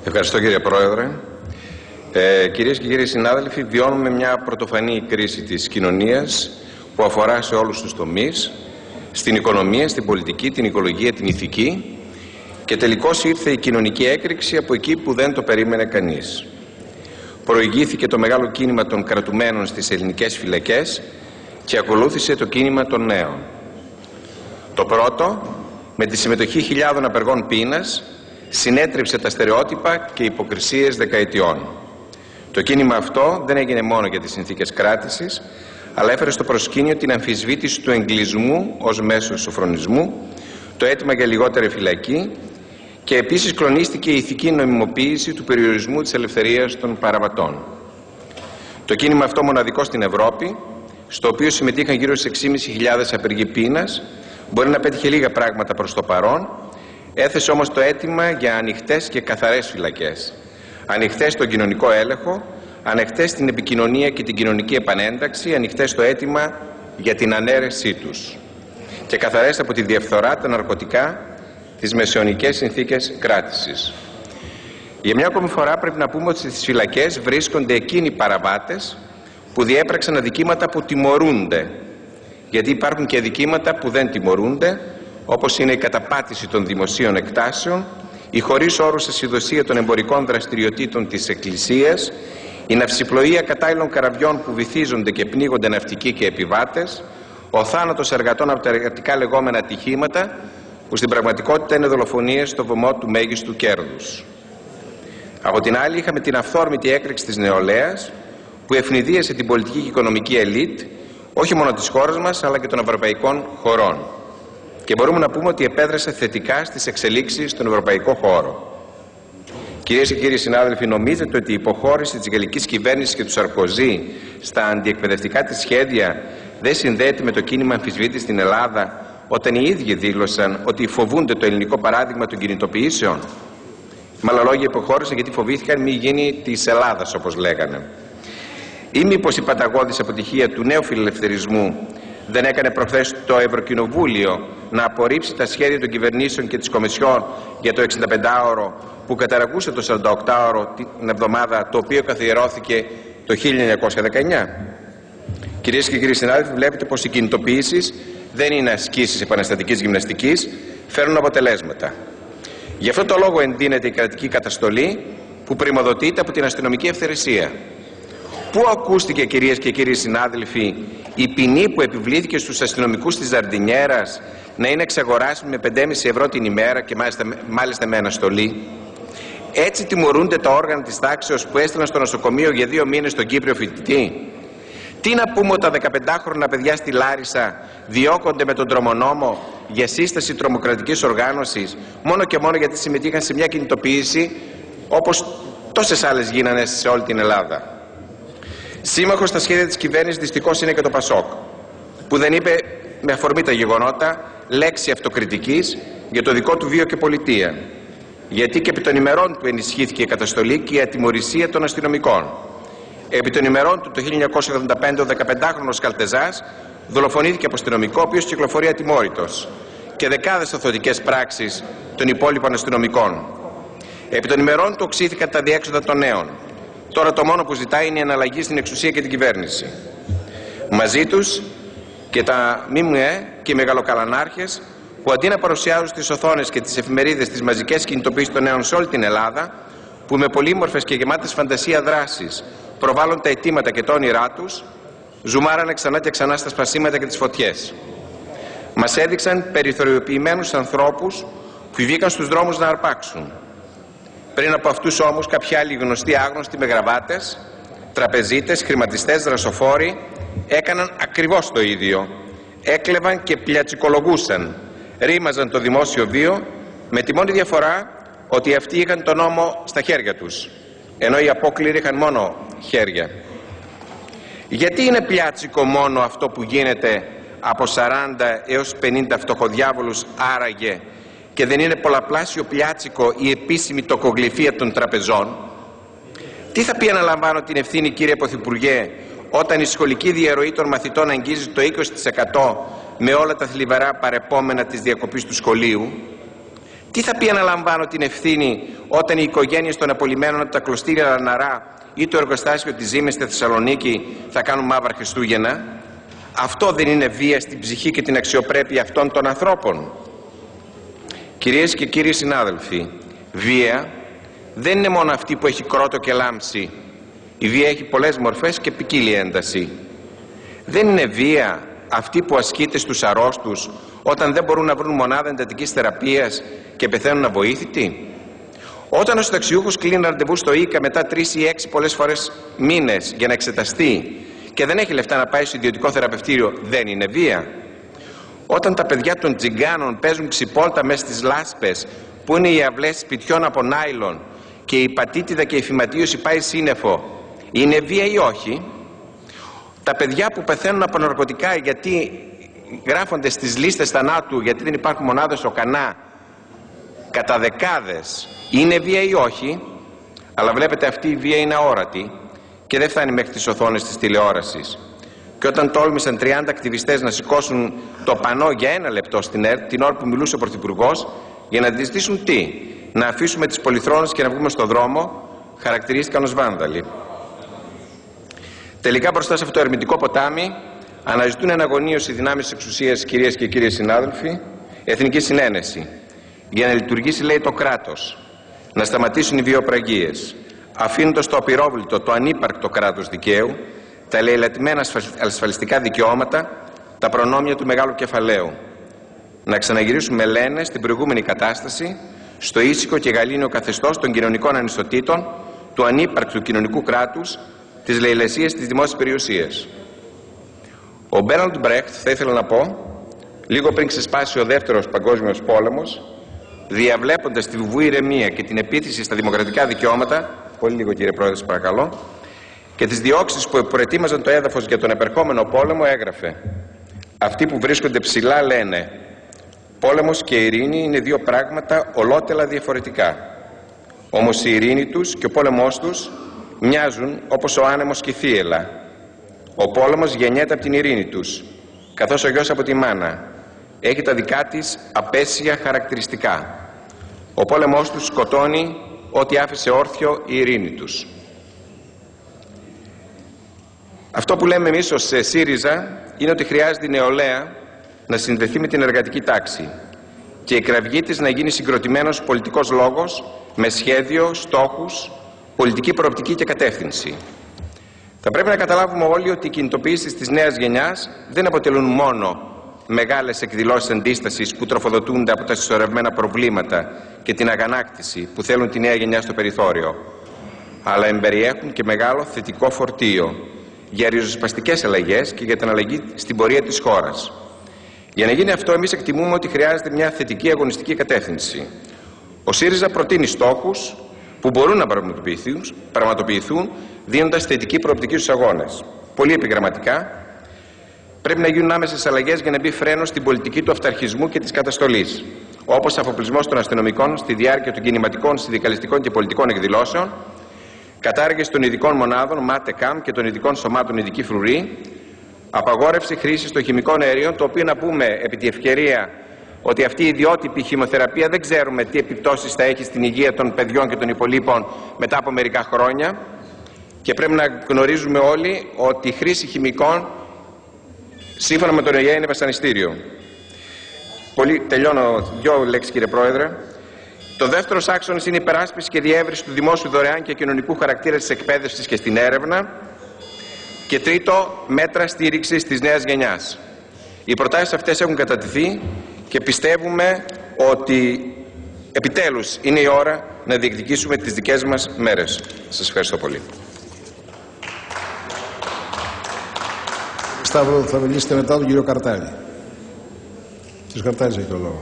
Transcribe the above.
Ευχαριστώ, κύριε Πρόεδρε. Κυρίες και κύριοι συνάδελφοι, βιώνουμε μια πρωτοφανή κρίση της κοινωνίας που αφορά σε όλους τους τομείς, στην οικονομία, στην πολιτική, την οικολογία, την ηθική, και τελικώς ήρθε η κοινωνική έκρηξη από εκεί που δεν το περίμενε κανείς. Προηγήθηκε το μεγάλο κίνημα των κρατουμένων στις ελληνικές φυλακές και ακολούθησε το κίνημα των νέων. Το πρώτο, με τη συμμετοχή χιλιάδων απεργών πείνας, συνέτριψε τα στερεότυπα και υποκρισίες δεκαετιών. Το κίνημα αυτό δεν έγινε μόνο για τις συνθήκες κράτησης, αλλά έφερε στο προσκήνιο την αμφισβήτηση του εγκλισμού ως μέσο σοφρονισμού, το αίτημα για λιγότερη φυλακή, και επίσης κλονίστηκε η ηθική νομιμοποίηση του περιορισμού της ελευθερίας των παραβατών. Το κίνημα αυτό, μοναδικό στην Ευρώπη, στο οποίο συμμετείχαν γύρω στις 6.500 απεργοί πείνας, μπορεί να πέτυχε λίγα πράγματα προς το παρόν, έθεσε όμως το αίτημα για ανοιχτές και καθαρές φυλακές, ανοιχτές στον κοινωνικό έλεγχο, ανοιχτές στην επικοινωνία και την κοινωνική επανένταξη, ανοιχτές στο αίτημα για την ανέρεσή τους και καθαρές από τη διαφθορά, τα ναρκωτικά, τις μεσαιωνικές συνθήκες κράτησης. Για μια ακόμη φορά πρέπει να πούμε ότι στις φυλακές βρίσκονται εκείνοι οι παραβάτες που διέπραξαν αδικήματα που τιμωρούνται, γιατί υπάρχουν και αδικήματα που δεν τιμωρούνται, όπως είναι η καταπάτηση των δημοσίων εκτάσεων, η χωρίς όρους ασυδοσία των εμπορικών δραστηριοτήτων της Εκκλησίας, η ναυσιπλοεία κατάλληλων καραβιών που βυθίζονται και πνίγονται ναυτικοί και επιβάτες, ο θάνατος εργατών από τα εργατικά λεγόμενα ατυχήματα, που στην πραγματικότητα είναι δολοφονίες στο βωμό του μέγιστου κέρδους. Από την άλλη, είχαμε την αυθόρμητη έκρηξη της νεολαίας, που ευνηδίασε την πολιτική και οικονομική ελίτ, όχι μόνο της χώρας μας, αλλά και των ευρωπαϊκών χωρών. Και μπορούμε να πούμε ότι επέδρασε θετικά στις εξελίξεις στον ευρωπαϊκό χώρο. Κυρίες και κύριοι συνάδελφοι, νομίζετε ότι η υποχώρηση της γαλλικής κυβέρνησης και του Σαρκοζή στα αντιεκπαιδευτικά της σχέδια δεν συνδέεται με το κίνημα αμφισβήτησης στην Ελλάδα, όταν οι ίδιοι δήλωσαν ότι φοβούνται το ελληνικό παράδειγμα των κινητοποιήσεων? Με άλλα λόγια, υποχώρησαν γιατί φοβήθηκαν μη γίνει της Ελλάδας, όπως λέγανε. Ή μήπως η παταγώδης αποτυχία του νέου φιλελευθερισμού δεν έκανε προχθές το Ευρωκοινοβούλιο να απορρίψει τα σχέδια των κυβερνήσεων και της Κομισιόν για το 65ωρο που καταραγούσε το 48ωρο την εβδομάδα, το οποίο καθιερώθηκε το 1919? Κυρίες και κύριοι συνάδελφοι, βλέπετε πως οι κινητοποιήσεις δεν είναι ασκήσεις επαναστατικής γυμναστικής, φέρνουν αποτελέσματα. Γι' αυτό το λόγο εντείνεται η κρατική καταστολή που πρημοδοτείται από την αστυνομική ευθερεσία. Πού ακούστηκε, κυρίες και κύριοι συνάδελφοι, η ποινή που επιβλήθηκε στους αστυνομικούς της Ζαρντινιέρας να είναι εξαγοράσιμη με 5,5 ευρώ την ημέρα και μάλιστα με αναστολή? Έτσι τιμωρούνται τα όργανα της τάξεως που έστειλαν στο νοσοκομείο για 2 μήνες τον Κύπριο φοιτητή? Τι να πούμε ότι τα 15χρονα παιδιά στη Λάρισα διώκονται με τον τρομονόμο για σύσταση τρομοκρατικής οργάνωσης μόνο και μόνο γιατί συμμετείχαν σε μια κινητοποίηση, όπως τόσες άλλες γίνανε σε όλη την Ελλάδα? Σύμμαχος στα σχέδια της κυβέρνησης δυστυχώς είναι και το ΠΑΣΟΚ, που δεν είπε με αφορμή τα γεγονότα λέξη αυτοκριτικής για το δικό του βίο και πολιτεία. Γιατί και επί των ημερών του ενισχύθηκε η καταστολή και η ατιμωρησία των αστυνομικών. Επί των ημερών του το 1985 ο 15χρονος Καλτεζάς δολοφονήθηκε από αστυνομικό, ο οποίος κυκλοφορεί ατιμόρυτος, και δεκάδες αθωτικές πράξεις των υπόλοιπων αστυνομικών. Επί των ημερών του οξύθηκαν τα διέξοδα των νέων. Τώρα το μόνο που ζητάει είναι η εναλλαγή στην εξουσία και την κυβέρνηση. Μαζί τους και τα ΜΜΕ και οι μεγαλοκαλανάρχες που αντί να παρουσιάζουν στις οθόνες και τις εφημερίδες τις μαζικές κινητοποίησεις των νέων σε όλη την Ελλάδα, που με πολύμορφες και γεμάτες φαντασία δράσεις προβάλλουν τα αιτήματα και τα όνειρά τους, ζουμάρανε ξανά και ξανά στα σπασίματα και τις φωτιές. Μας έδειξαν περιθωριοποιημένους ανθρώπους που βγήκαν στους δρόμους να αρπάξουν. Πριν από αυτούς όμως κάποιοι άλλοι γνωστοί άγνωστοι με γραβάτες, τραπεζίτες, χρηματιστές, δρασοφόροι έκαναν ακριβώς το ίδιο. Έκλεβαν και πλιατσικολογούσαν, ρήμαζαν το δημόσιο βίο, με τη μόνη διαφορά ότι αυτοί είχαν τον νόμο στα χέρια τους, ενώ οι απόκληροι είχαν μόνο χέρια. Γιατί είναι πλιάτσικο μόνο αυτό που γίνεται από 40 έως 50 φτωχοδιάβολους άραγε, και δεν είναι πολλαπλάσιο πλιάτσικο η επίσημη τοκογλυφία των τραπεζών? Τι θα πει, αναλαμβάνω την ευθύνη, κύριε Πρωθυπουργέ, όταν η σχολική διαρροή των μαθητών αγγίζει το 20% με όλα τα θλιβερά παρεπόμενα της διακοπής του σχολείου? Τι θα πει αναλαμβάνω την ευθύνη όταν οι οικογένειες των απολυμμένων από τα κλωστήρια Λαρναρά ή το εργοστάσιο της Ζήμης στη Θεσσαλονίκη θα κάνουν μαύρα Χριστούγεννα? Αυτό δεν είναι βία στην ψυχή και την αξιοπρέπεια αυτών των ανθρώπων? Κυρίες και κύριοι συνάδελφοι, βία δεν είναι μόνο αυτή που έχει κρότο και λάμψη. Η βία έχει πολλές μορφές και ποικίλη ένταση. Δεν είναι βία αυτή που ασκείται στους αρρώστους όταν δεν μπορούν να βρουν μονάδα εντατικής θεραπείας και πεθαίνουν αβοήθητοι? Όταν ο συνταξιούχος κλείνει ραντεβού στο ΙΚΑ μετά 3 ή 6 πολλές φορές μήνες για να εξεταστεί και δεν έχει λεφτά να πάει στο ιδιωτικό θεραπευτήριο, δεν είναι βία? Όταν τα παιδιά των τζιγκάνων παίζουν ξυπόλτα μέσα στις λάσπες που είναι οι αυλές σπιτιών από νάιλον και η πατήτιδα και η φυματίωση πάει σύννεφο, είναι βία ή όχι? Τα παιδιά που πεθαίνουν από ναρκωτικά γιατί γράφονται στις λίστες θανάτου γιατί δεν υπάρχουν μονάδες στο Κανά κατά δεκάδες, είναι βία ή όχι? Αλλά βλέπετε, αυτή η βία είναι αόρατη και δεν φτάνει μέχρι τις οθόνες της τηλεόρασης. Και όταν τόλμησαν 30 ακτιβιστές να σηκώσουν το πανό για 1 λεπτό στην ΕΡΤ την ώρα που μιλούσε ο Πρωθυπουργός, για να ζητήσουν τι? Να αφήσουμε τις πολυθρόνες και να βγούμε στον δρόμο, χαρακτηρίστηκαν ως βάνδαλοι. Τελικά μπροστά σε αυτό το ερμητικό ποτάμι αναζητούν εναγωνίως οι δυνάμεις της εξουσίας, κυρίες και κύριοι συνάδελφοι, εθνική συνένεση για να λειτουργήσει, λέει, το κράτος, να σταματήσουν οι βιοπραγίες, αφήνοντας το απειρόβλητο, το ανύπαρκτο κράτος δικαίου, τα ελεηλατημένα ασφαλιστικά δικαιώματα, τα προνόμια του μεγάλου κεφαλαίου. Να ξαναγυρίσουμε, λένε, στην προηγούμενη κατάσταση, στο ήσυχο και γαλήνιο καθεστώς των κοινωνικών ανισοτήτων, του ανύπαρκτου κοινωνικού κράτους, της λαιλασίας της δημόσιας περιουσίας. Ο Μπέρναρντ Μπρέχτ, θα ήθελα να πω, λίγο πριν ξεσπάσει ο δεύτερος παγκόσμιος πόλεμος, διαβλέποντας τη βουβού ηρεμία και την επίθεση στα δημοκρατικά δικαιώματα, πολύ λίγο κύριε Πρόεδρε σας παρακαλώ, και τις διώξεις που προετοίμαζαν το έδαφος για τον επερχόμενο πόλεμο, έγραφε: «Αυτοί που βρίσκονται ψηλά λένε, πόλεμος και ειρήνη είναι 2 πράγματα ολότελα διαφορετικά. Όμως η ειρήνη τους και ο πόλεμός τους μοιάζουν όπως ο άνεμος και η θύελλα. Ο πόλεμος γεννιέται από την ειρήνη τους, καθώς ο γιος από τη μάνα. Έχει τα δικά της απέσια χαρακτηριστικά. Ο πόλεμός τους σκοτώνει ό,τι άφησε όρθιο η ειρήνη τους». Αυτό που λέμε εμείς ως ΣΥΡΙΖΑ είναι ότι χρειάζεται η νεολαία να συνδεθεί με την εργατική τάξη και η κραυγή της να γίνει συγκροτημένος πολιτικός λόγος με σχέδιο, στόχους, πολιτική προοπτική και κατεύθυνση. Θα πρέπει να καταλάβουμε όλοι ότι οι κινητοποιήσεις της νέας γενιάς δεν αποτελούν μόνο μεγάλες εκδηλώσεις αντίστασης που τροφοδοτούνται από τα συσσωρευμένα προβλήματα και την αγανάκτηση που θέλουν τη νέα γενιά στο περιθώριο, αλλά εμπεριέχουν και μεγάλο θετικό φορτίο για ριζοσπαστικές αλλαγές και για την αλλαγή στην πορεία της χώρας. Για να γίνει αυτό, εμείς εκτιμούμε ότι χρειάζεται μια θετική αγωνιστική κατεύθυνση. Ο ΣΥΡΙΖΑ προτείνει στόχους που μπορούν να πραγματοποιηθούν δίνοντας θετική προοπτική στους αγώνες. Πολύ επιγραμματικά, πρέπει να γίνουν άμεσες αλλαγές για να μπει φρένο στην πολιτική του αυταρχισμού και της καταστολής, όπως αφοπλισμός των αστυνομικών στη διάρκεια των κινηματικών, συνδικαλιστικών και πολιτικών εκδηλώσεων, κατάργηση των ειδικών μονάδων, ΜΑΤΕΚΑΜ και των ειδικών σωμάτων ειδική φρουρή, απαγόρευση χρήσης των χημικών αερίων, το οποίο να πούμε επί τη ευκαιρία ότι αυτή η ιδιότυπη χημοθεραπεία δεν ξέρουμε τι επιπτώσεις θα έχει στην υγεία των παιδιών και των υπολείπων μετά από μερικά χρόνια, και πρέπει να γνωρίζουμε όλοι ότι η χρήση χημικών σύμφωνα με τον ΟΗΕ είναι βασανιστήριο. Τελειώνω 2 λέξεις κύριε Πρόεδρε. Το δεύτερος άξονας είναι η υπεράσπιση και διεύρυνση του δημόσιου δωρεάν και κοινωνικού χαρακτήρα της εκπαίδευσης και στην έρευνα. Και τρίτο, μέτρα στήριξης της νέας γενιάς. Οι προτάσεις αυτές έχουν κατατεθεί και πιστεύουμε ότι επιτέλους είναι η ώρα να διεκδικήσουμε τις δικές μας μέρες. Σας ευχαριστώ πολύ. Σταύρο, θα μιλήσετε μετά τον κύριο Καρτάλη. Κύριος Καρτάλης έχει το λόγο.